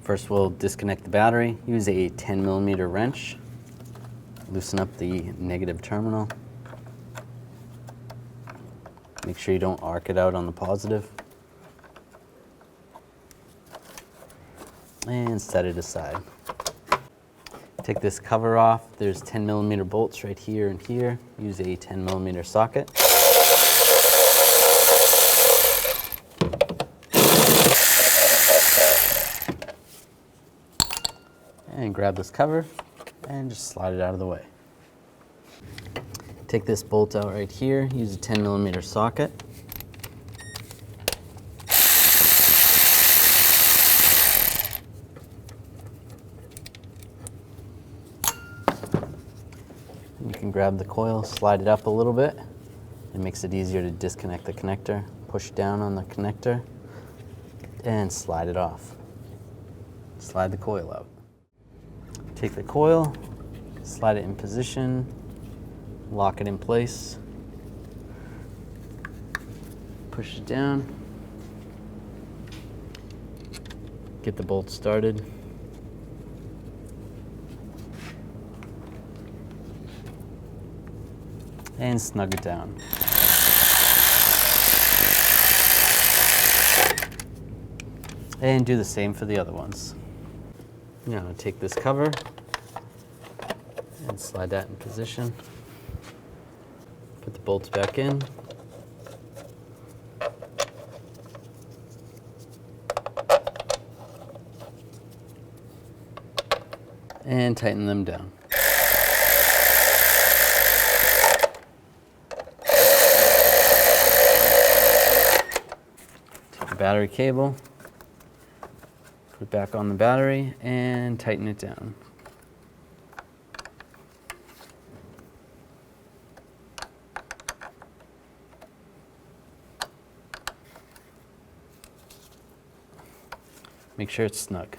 First we'll disconnect the battery. Use a 10mm wrench. Loosen up the negative terminal. Make sure you don't arc it out on the positive. And set it aside. Take this cover off. There's 10mm bolts right here and here. Use a 10mm socket. And grab this cover and just slide it out of the way. Take this bolt out right here. Use a 10mm socket. You can grab the coil, slide it up a little bit. It makes it easier to disconnect the connector. Push down on the connector and slide it off. Slide the coil out. Take the coil, slide it in position, lock it in place, push it down, get the bolt started. And snug it down. And do the same for the other ones. Now take this cover and slide that in position. Put the bolts back in. And tighten them down. Take the battery cable. Put it back on the battery and tighten it down. Make sure it's snug.